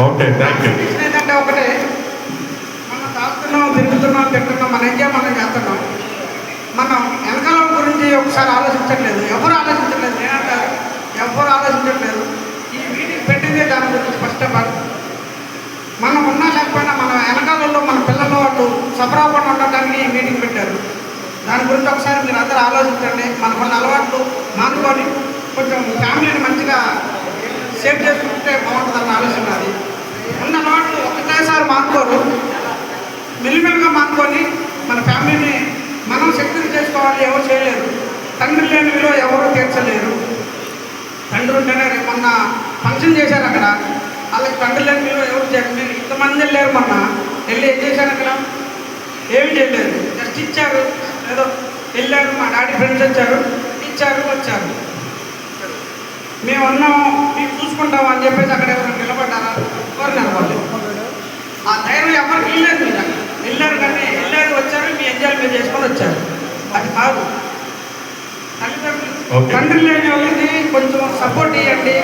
Okay, thank you. ఏంటంటే ఒకటే, మనం తాగుతున్నాం, తిరుగుతున్నాం, తింటున్నాం, మన ఎంజాయ్ మనం చేస్తున్నాం. మనం వెనకాల గురించి ఒకసారి ఆలోచించట్లేదు, ఎవరు ఆలోచించట్లేదు. నేనంటారు ఎవరు ఆలోచించట్లేదు. ఈ మీటింగ్ పెట్టిందే దాని గురించి ఫస్ట్ ఆఫ్ ఆల్. మనం ఉన్నా లేకపోయినా మన వెనకాలలో మన పిల్లల వాళ్ళు సఫర్ అవ్వకుండా ఉండటానికి ఈ మీటింగ్ పెట్టారు. దాని గురించి ఒకసారి మీరు అందరూ ఆలోచించండి. మనకున్న అలవాట్లు మానుకొని కొంచెం ఫ్యామిలీని మంచిగా సేవ్ చేసుకుంటే బాగుంటుందన్న ఆలోచన అది. ఉన్న అలవాట్లు ఒకటేసారి మానుకోరు, మెల్లిమెల్లిగా మానుకొని మన ఫ్యామిలీని మనం సెక్యూర్ చేసుకోవాలి. ఎవరు చేయలేరు. తండ్రి లేని విలువ ఎవరు తీర్చలేరు. తండ్రి ఉంటేనే రేపు మొన్న ఫంక్షన్ చేశారు అక్కడ, వాళ్ళకి తండ్రి లేని విలువ ఎవరు చేయరు. మీరు ఇంతమంది వెళ్ళారు, మొన్న వెళ్ళి ఏం చేశారు అక్కడ? ఏమి చేయలేదు, జస్ట్ ఇచ్చారు. ఏదో వెళ్ళారు, మా డాడీ ఫ్రెండ్స్ వచ్చారు, ఇచ్చారు, వచ్చారు. మేము ఉన్నాము, మేము చూసుకుంటాము అని చెప్పేసి అక్కడ ఎవరు నిలబడ్డారా? ఎవరు నిలబడలేదు. ఆ ధైర్యం ఎవరికి వెళ్ళలేదు. మీరు అక్కడ వెళ్ళారు, కానీ వెళ్ళారు, వచ్చారు, మీ ఎంజాయ్ మీరు చేసుకొని వచ్చారు. అది కాదు. తల్లిదండ్రులు తండ్రి లేని వాళ్ళకి కొంచెం సపోర్ట్ ఇవ్వండి.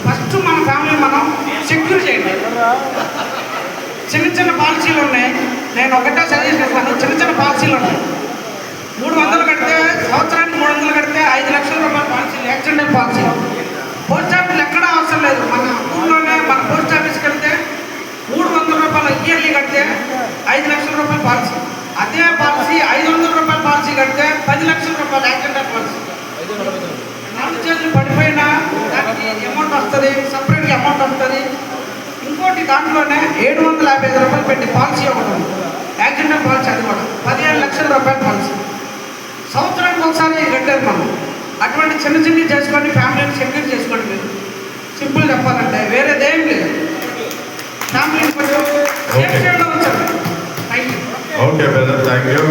ఫస్ట్ మన ఫ్యామిలీ మనం సెక్యూర్ చేయండి. చిన్న చిన్న పాలసీలు ఉన్నాయి. నేను ఒకటే సజెస్ట్ చేస్తాను. చిన్న చిన్న పాలసీలు ఉన్నాయి. 300 కడితే సంవత్సరానికి 300 కడితే 5 లక్షల రూపాయల పాలసీలు, యాక్సిడెంటల్ పాలసీ. పోస్ట్ ఆఫీసులు ఎక్కడా అవసరం లేదు. మన ఊళ్ళోనే మన పోస్ట్ ఆఫీస్కి వెళ్తే 300 రూపాయలు ఇయర్లీ కడితే 5 లక్షల రూపాయల పాలసీ. అదే పాలసీ 500 రూపాయల పాలసీ కడితే 10 లక్షల రూపాయల యాక్సిడెంటల్ పాలసీ. 4 చేతులు పడిపోయినా దానికి అమౌంట్ వస్తుంది, సపరేట్గా అమౌంట్ వస్తుంది. ఇంకోటి దాంట్లోనే 755 రూపాయలు పెట్టి పాలసీ ఒకటి ఉంది, యాక్సిడెంటల్ పాలసీ. అది కూడా 15 లక్షల రూపాయల పాలసీ. సంవత్సరానికి ఒకసారి కట్టారు మనం. అటువంటి చిన్న చిన్నవి చేసుకొని ఫ్యామిలీని సెక్యూర్ చేసుకోండి. మీరు సింపుల్ చెప్పాలంటే వేరేదేం లేదు. ఫ్యామిలీని కొంచెం సేఫ్ చేయడం వచ్చారు. Thank you. Okay brother, thank you.